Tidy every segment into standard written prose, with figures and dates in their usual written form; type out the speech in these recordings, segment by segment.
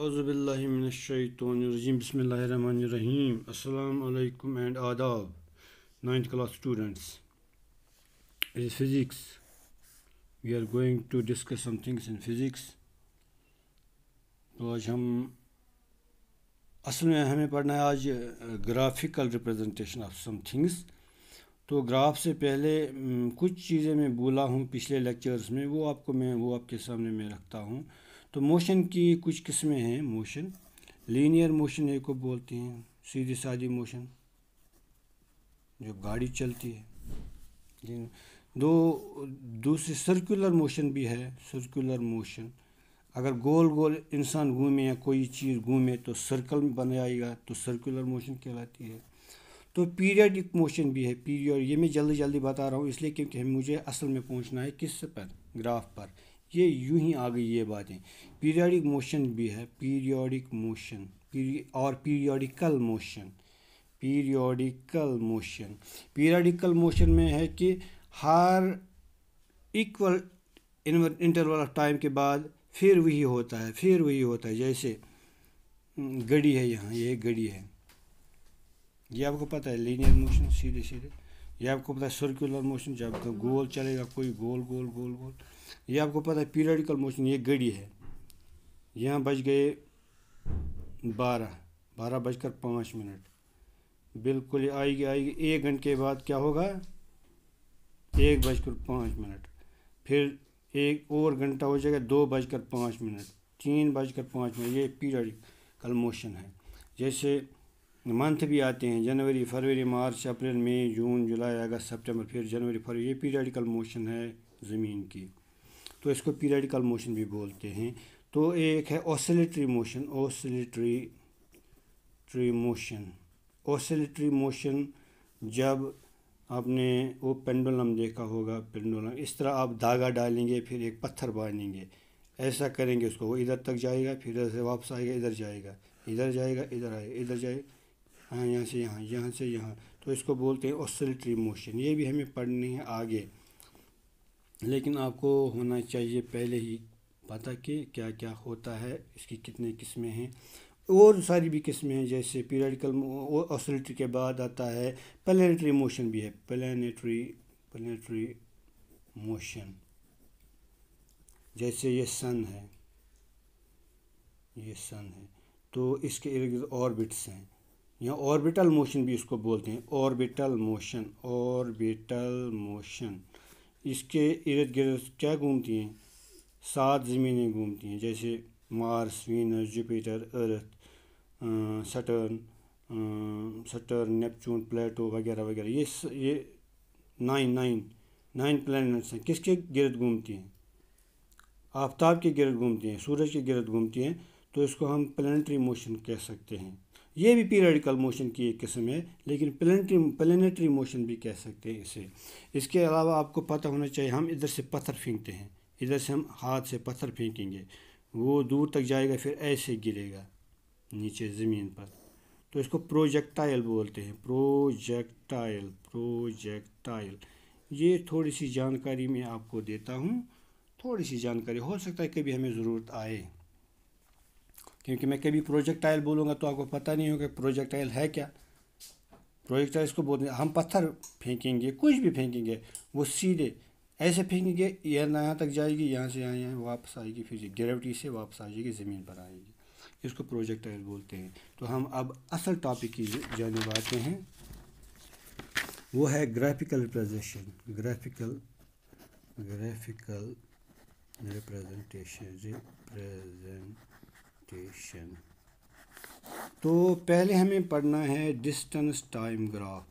Auzu billahi mineşşeytanirracim. Bismillahirrahmanirrahim. Assalamu alaikum and adab. Ninth class students. It is physics. We are going to discuss some things in physics. तो आज हम असल में हमें पढ़ना है आज graphical representation of some things. तो ग्राफ से पहले कुछ चीज़ें मैं बोला हूँ पिछले लेक्चर्स में, वो आपके सामने मैं रखता हूँ। तो मोशन की कुछ किस्में हैं। मोशन लीनियर मोशन एक को बोलते हैं, सीधी सादी मोशन जो गाड़ी चलती है। दूसरी सर्कुलर मोशन भी है। सर्कुलर मोशन अगर गोल गोल इंसान घूमे या कोई चीज़ घूमे तो सर्कल में बन जाएगा, तो सर्कुलर मोशन कहलाती है। तो पीरियडिक मोशन भी है। ये मैं जल्दी जल्दी बता रहा हूँ इसलिए क्योंकि मुझे असल में पहुँचना है किस पर, ग्राफ पर। ये यूं ही आ गई ये बातें। पीरियडिक मोशन भी है, पीरियडिक मोशन और पीरियडिकल मोशन। पीरियडिकल मोशन में है कि हर इक्वल इंटरवल ऑफ टाइम के बाद फिर वही होता है। जैसे घड़ी है, यहाँ ये घड़ी है, ये आपको पता है लीनियर मोशन सीधे सीधे। ये आपको पता है सर्कुलर मोशन जब गोल चलेगा कोई गोल गोल गोल गोल। ये आपको पता है पीरियडिकल मोशन। ये घड़ी है, यहाँ बज गए 12:05 बिल्कुल आएगी 1 घंटे के बाद क्या होगा 1:05। फिर एक और घंटा हो जाएगा 2:05, 3:05। ये पीरियडिकल मोशन है। जैसे मंथ भी आते हैं, जनवरी, फरवरी, मार्च, अप्रैल, मई, जून, जुलाई, अगस्त, सितंबर, फिर जनवरी, फरवरी। ये पीरियडिकल मोशन है ज़मीन की, तो इसको पीरियडिकल मोशन भी बोलते हैं। तो एक है ऑसिलेटरी मोशन। जब आपने वो पेंडुलम देखा होगा, पेंडुलम इस तरह आप धागा डालेंगे फिर एक पत्थर बांधेंगे, ऐसा करेंगे उसको, वो इधर तक जाएगा फिर इधर से वापस आएगा, इधर जाएगा, इधर जाएगा, इधर आएगा, इधर जाएगा, हाँ यहाँ से यहाँ, यहाँ से यहाँ। तो इसको बोलते हैं ऑसिलेटरी मोशन। ये भी हमें पढ़नी है आगे, लेकिन आपको होना चाहिए पहले ही पता कि क्या क्या होता है, इसकी कितने किस्में हैं। और सारी भी किस्में हैं। जैसे पीरियडिकल ऑसिलेटरी के बाद आता है प्लैनेटरी मोशन भी है। प्लैनेटरी मोशन जैसे ये सन है, तो इसके इर्द गिर्द ऑर्बिट्स हैं। यहाँ ऑर्बिटल मोशन भी इसको बोलते हैं, ऑर्बिटल मोशन। इसके इर्द गिर्द क्या घूमती हैं, 7 ज़मीनें घूमती हैं। जैसे मार्स, वीनस, जुपिटर, अर्थ, सटर्न, नेपच्यून, प्लेटो वगैरह वगैरह। ये 9 प्लैनेट्स हैं। किसके गिर्द घूमती हैं, आफताब के गिर्द घूमती हैं, सूरज के गिर्द घूमती हैं। तो इसको हम प्लैनेटरी मोशन कह सकते हैं। ये भी पीरियडिकल मोशन की एक किस्म है, लेकिन प्लैनेटरी मोशन भी कह सकते हैं इसे। इसके अलावा आपको पता होना चाहिए, हम इधर से पत्थर फेंकते हैं, इधर से हम हाथ से पत्थर फेंकेंगे, वो दूर तक जाएगा फिर ऐसे गिरेगा नीचे ज़मीन पर। तो इसको प्रोजेक्टाइल बोलते हैं, प्रोजेक्टाइल। ये थोड़ी सी जानकारी मैं आपको देता हूँ, थोड़ी सी जानकारी, हो सकता है कभी हमें ज़रूरत आए, क्योंकि मैं कभी प्रोजेक्टाइल बोलूँगा तो आपको पता नहीं होगा प्रोजेक्टाइल है क्या। प्रोजेक्टाइल इसको बोलते हैं, हम पत्थर फेंकेंगे, कुछ भी फेंकेंगे, वो सीधे ऐसे फेंकेंगे, यहाँ तक जाएगी, यहाँ से यहाँ वापस आएगी, फिर ग्रेविटी से वापस आ जाएगी, ज़मीन पर आएगी। इसको प्रोजेक्टाइल बोलते हैं। तो हम अब असल टॉपिक की जानिब आते हैं, वो है ग्राफिकल रिप्रेजेंटेशन। Graphical representation. तो पहले हमें पढ़ना है डिस्टेंस टाइम ग्राफ।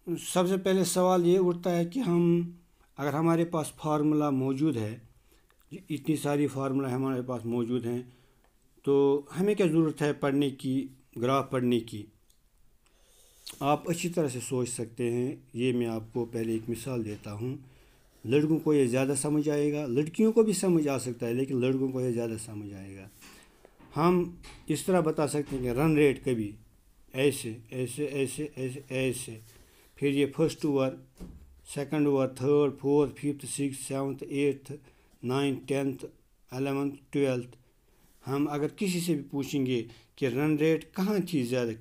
सबसे पहले सवाल ये उठता है कि अगर हमारे पास फार्मूला मौजूद है, इतनी सारी फार्मूला हमारे पास मौजूद हैं, तो हमें क्या ज़रूरत है ग्राफ पढ़ने की। आप अच्छी तरह से सोच सकते हैं। ये मैं आपको पहले एक मिसाल देता हूँ। लड़कों को ये ज़्यादा समझ आएगा, लड़कियों को भी समझ आ सकता है, लेकिन लड़कों को ये ज़्यादा समझ आएगा। हम इस तरह बता सकते हैं कि रन रेट कभी ऐसे ऐसे ऐसे ऐसे ऐसे, फिर ये first over, second over, third, fourth, fifth, six, seventh, eighth, ninth, tenth, 11th, 12th। हम अगर किसी से भी पूछेंगे कि रन रेट कहाँ थी ज़्यादा,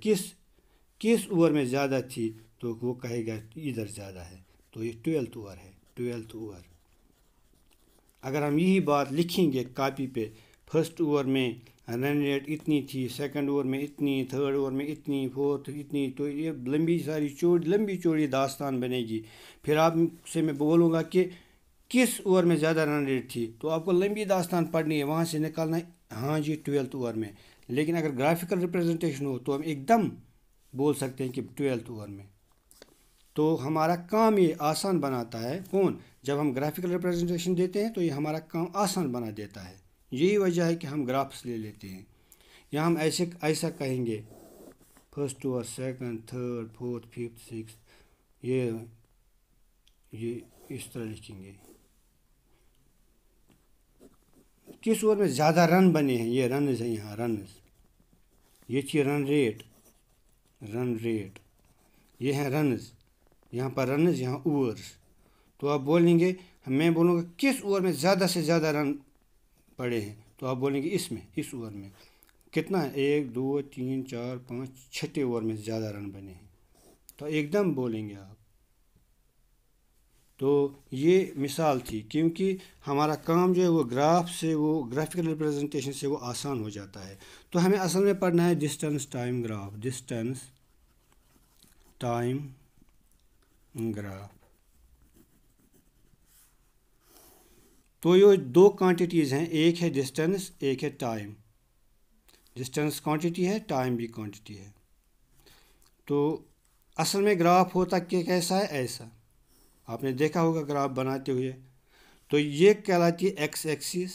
किस ओवर में ज़्यादा थी, तो वो कहेगा इधर ज़्यादा है, तो ये 12th ओवर है, 12th ओवर। अगर हम यही बात लिखेंगे कापी पे, फर्स्ट ओवर में रन रेट इतनी थी, सेकंड ओवर में इतनी, थर्ड ओवर में इतनी, फोर्थ इतनी, तो ये लंबी चौड़ी दास्तान बनेगी। फिर आपसे मैं बोलूँगा कि किस ओवर में ज़्यादा रन रेट थी, तो आपको लंबी दास्तान पढ़नी है, वहाँ से निकालना है हाँ जी 12th ओवर में। लेकिन अगर ग्राफिकल रिप्रेजेंटेशन हो तो हम एकदम बोल सकते हैं कि 12th ओवर में। तो हमारा काम ये आसान बनाता है कौन, जब हम ग्राफिकल रिप्रेजेंटेशन देते हैं तो ये हमारा काम आसान बना देता है। यही वजह है कि हम ग्राफ्स ले लेते हैं। या हम ऐसा कहेंगे first over, second, third, fourth, fifth, six, ये इस तरह लिखेंगे। किस ओवर में ज़्यादा रन बने हैं, ये रनज है, यहाँ रनज, ये थी रन रेट, ये है रनज, यहाँ पर रनज, यहाँ ओवर्स। तो आप बोलेंगे, मैं बोलूँगा किस ओवर में ज़्यादा से ज़्यादा रन पड़े हैं, तो आप बोलेंगे इस ओवर में कितना है, 1 2 3 4 5 छठे ओवर में ज़्यादा रन बने हैं, तो एकदम बोलेंगे आप। तो ये मिसाल थी, क्योंकि हमारा काम जो है वो ग्राफ से, वो ग्राफिकल रिप्रेजेंटेशन से वो आसान हो जाता है। तो हमें असल में पढ़ना है distance time graph, distance time graph. तो ये दो क्वांटिटीज़ हैं, एक है डिस्टेंस, एक है टाइम। डिस्टेंस क्वांटिटी है, टाइम भी क्वांटिटी है। तो असल में ग्राफ होता कि कैसा है, ऐसा आपने देखा होगा ग्राफ बनाते हुए। तो ये कहलाती है एक्स एक्सिस,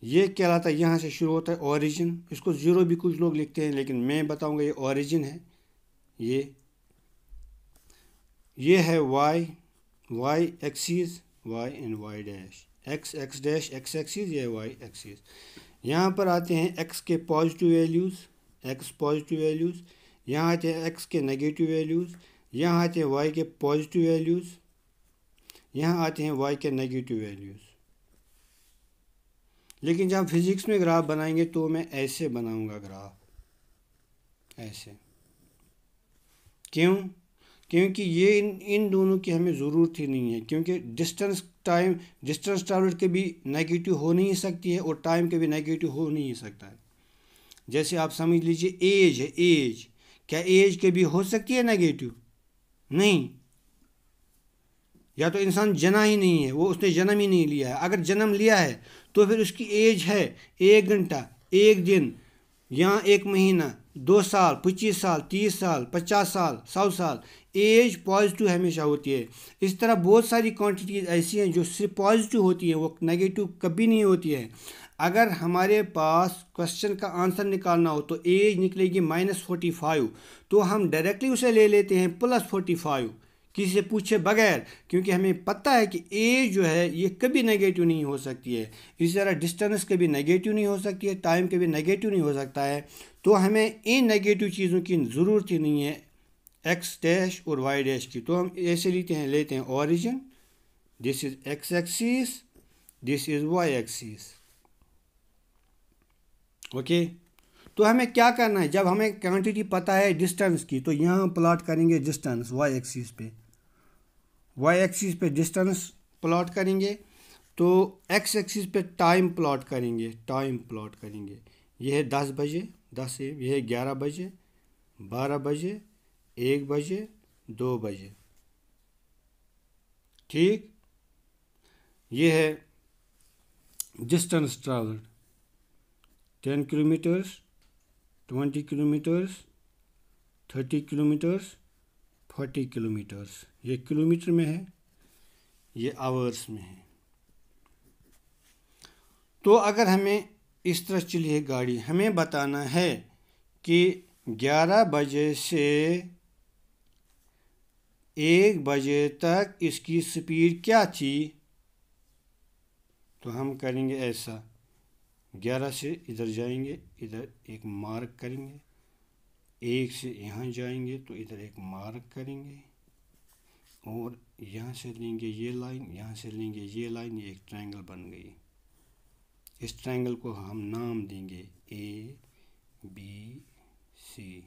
ये कहलाता है, यहाँ से शुरू होता है ओरिजिन, इसको ज़ीरो भी कुछ लोग लिखते हैं, लेकिन मैं बताऊंगा ये ओरिजिन है। ये है Y axis, Y and Y dash, X dash X axis, ये वाई एक्सिस। यहाँ पर आते हैं एक्स के positive values, X positive values, यहाँ आते हैं एक्स के नेगेटिव वैल्यूज़, यहाँ आते हैं वाई के पॉजिटिव वैल्यूज़, यहाँ आते हैं वाई के नेगेटिव वैल्यूज़। लेकिन जब फिज़िक्स में ग्राफ बनाएंगे तो मैं ऐसे बनाऊंगा ग्राफ, ऐसे। क्योंकि ये इन दोनों की हमें ज़रूरत ही नहीं है, क्योंकि डिस्टेंस ट्रैवल्ड के भी नेगेटिव हो नहीं सकती है और टाइम के भी नेगेटिव हो नहीं सकता है। जैसे आप समझ लीजिए एज है, एज, क्या एज के भी हो सकती है नेगेटिव? नहीं, या तो इंसान जना ही नहीं है, वो उसने जन्म ही नहीं लिया है। अगर जन्म लिया है तो फिर उसकी एज है 1 घंटा, 1 दिन, या 1 महीना, 2 साल, 25 साल, 30 साल, 50 साल, 100 साल। एज पॉजिटिव हमेशा होती है। इस तरह बहुत सारी क्वांटिटीज़ ऐसी हैं जो सिर्फ पॉजिटिव होती हैं, वो नेगेटिव कभी नहीं होती है। अगर हमारे पास क्वेश्चन का आंसर निकालना हो तो एज निकलेगी -45, तो हम डायरेक्टली उसे ले लेते हैं +45, किसी से पूछे बगैर, क्योंकि हमें पता है कि एज जो है ये कभी नेगेटिव नहीं हो सकती है। इसी तरह डिस्टेंस कभी नेगेटिव नहीं हो सकती है, टाइम कभी नेगेटिव नहीं हो सकता है। तो हमें इन नेगेटिव चीज़ों की ज़रूरत ही नहीं है, एक्स डैश और वाई डैश की। तो हम ऐसे लेते हैं origin, this is X axis, this is Y axis. Okay, तो हमें क्या करना है, जब हमें क्वांटिटी पता है डिस्टेंस की, तो यहाँ प्लॉट करेंगे डिस्टेंस वाई एक्सिस पे, वाई एक्सिस पे डिस्टेंस प्लॉट करेंगे। तो एक्स एक्सिस पे टाइम प्लॉट करेंगे, ये है 10 बजे, 10 से ये है 11 बजे, 12 बजे, 1 बजे, 2 बजे, ठीक। ये है distance travelled, 10 kilometres, 20 kilometres, 30 kilometres, 40 kilometres. ये किलोमीटर में है, ये आवर्स में है। तो अगर हमें इस तरह चली है गाड़ी, हमें बताना है कि 11 बजे से 1 बजे तक इसकी स्पीड क्या थी, तो हम करेंगे ऐसा, 11 से इधर जाएंगे, इधर एक मार्क करेंगे, 1 سے یہاں جائیں گے تو ادھر ایک مارک کریں گے اور یہاں سے لیں گے یہ لائن، یہاں سے لیں گے یہ لائن، یہ ایک ٹرائنگل بن گئی۔ اس ٹرائنگل کو ہم نام دیں گے ABC۔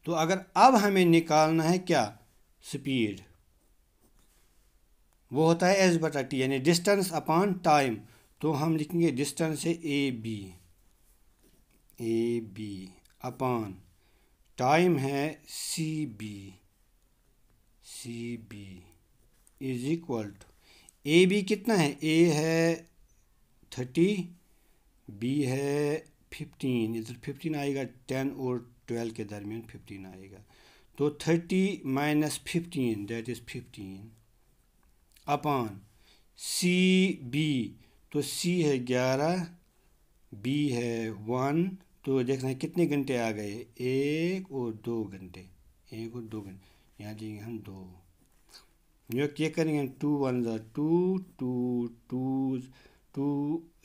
تو اگر اب ہمیں نکالنا ہے کیا سپیڈ، وہ ہوتا ہے S/T یعنی ڈسٹینس اپان ٹائم، تو ہم لکھیں گے ڈسٹینس ہے AB اپان ٹائم ہے CB is equal to AB کتنا ہے، A ہے 30، B ہے 15، ادھر 15 آئے گا، 10 اور 12 کے درمیان 15 آئے گا، تو 30 minus 15 that is 15 upon CB، تو C ہے 11، B ہے 1، تو دیکھنا ہے کتنے گھنٹے آ گئے، 1 اور 2 گھنٹے، یہاں دیں گے ہم 2، یہ کریں گے 2 1 2 2 2 2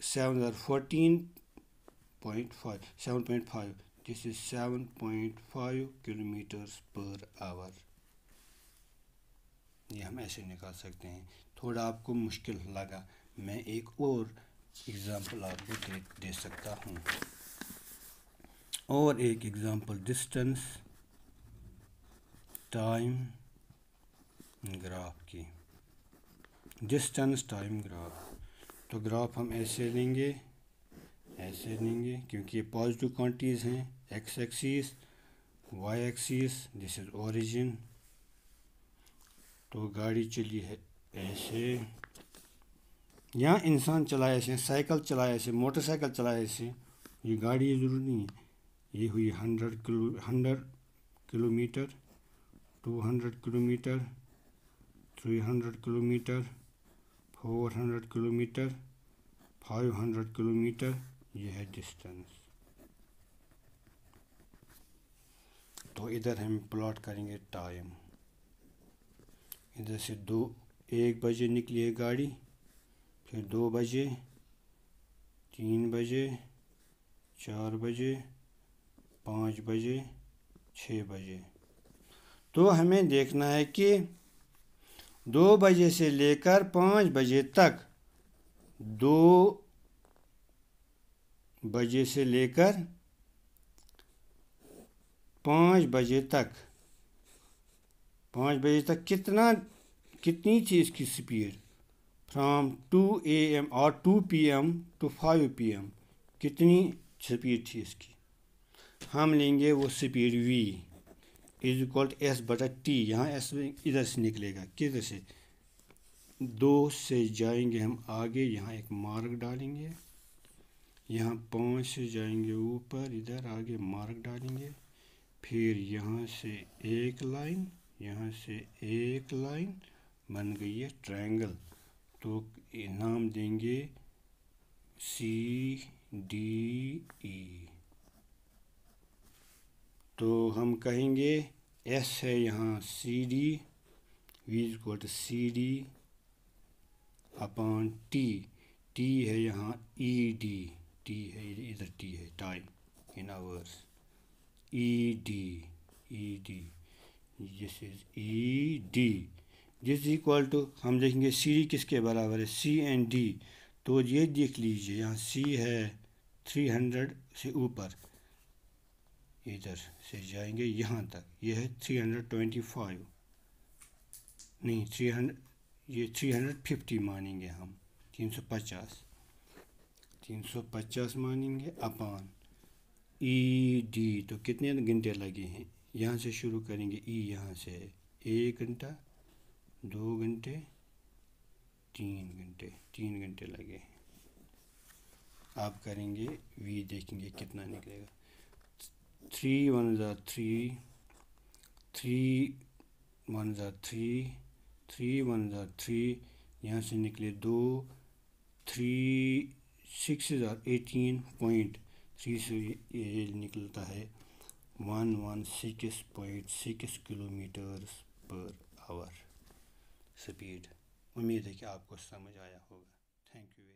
7 14.5 7.5، دس از 7.5 کلومیٹرز پر آور۔ یہ ہم ایسے نکال سکتے ہیں۔ تھوڑا آپ کو مشکل لگا، میں ایک اور ایگزامپل آپ کو دے سکتا ہوں، اور ایک ایگزامپل ڈسٹینس ٹائم گراف کی، ڈسٹینس ٹائم گراف۔ تو گراف ہم ایسے لیں گے کیونکہ یہ پازیٹیو کوانٹیز ہیں، ایکس ایکسیس وائی ایکسیس، دس از اوریجن، تو گاڑی چلی ہے ایسے، یہاں انسان چلایا ایسے، سائیکل چلایا ایسے، موٹر سائیکل چلایا ایسے، یہ گاڑی ضرور نہیں ہے۔ یہ ہوئی 100 کلو میٹر، 200 کلو میٹر، 300 کلو میٹر، 400 کلو میٹر، 500 کلو میٹر، یہ ہے ڈسٹینس۔ تو ادھر ہم پلاٹ کریں گے ٹائم، ادھر سے 1 بجے نکلی ہے گاڑی، پھر 2 بجے، 3 بجے، 4 بجے، 5 بجے، 6 بجے۔ تو ہمیں دیکھنا ہے کہ 2 بجے سے لے کر 5 بجے تک، 2 بجے سے لے کر 5 بجے تک، 5 بجے تک کتنی تھی اس کی سپیڈ، فرام 2 AM اور 2 PM ٹو 5 PM، کتنی سپیڈ تھی اس کی، ہم لیں گے وہ speed V is equal to S/T، یہاں S ادھر سے نکلے گا، کدھر سے، 2 سے جائیں گے ہم آگے، یہاں ایک مارک ڈالیں گے، یہاں 5 سے جائیں گے اوپر، ادھر آگے مارک ڈالیں گے، پھر یہاں سے ایک لائن، یہاں سے ایک لائن بن گئی ہے ٹرائنگل، تو نام دیں گے CDE۔ تو ہم کہیں گے S ہے یہاں CD، V is equal to CD upon T ہے یہاں ED، T ہے ادھر T ہے time in hours, ED this is ED، this is equal to, ہم دیکھیں گے CD کس کے برابر ہے، C اینڈ D، تو یہ دیکھ لیجئے یہاں C ہے 300 سے اوپر، ادھر سے جائیں گے یہاں تک، یہ ہے 325، نہیں 300، یہ 350 مانیں گے ہم، 350 مانیں گے اپان ED، تو کتنے گھنٹے لگے ہیں، یہاں سے شروع کریں گے، یہاں سے 1 گھنٹہ، 2 گھنٹے، 3 گھنٹے لگے ہیں۔ آپ کریں گے V، دیکھیں گے کتنا نکلے گا، 3 1 3 3 1 3 3 1 3، یہاں سے نکلے 2، 3 6 18.3 سے یہ نکلتا ہے 116.6 کلومیٹرز پر آور سپیڈ۔ امید ہے کہ آپ کو سمجھ آیا ہوگا، تھینک یو۔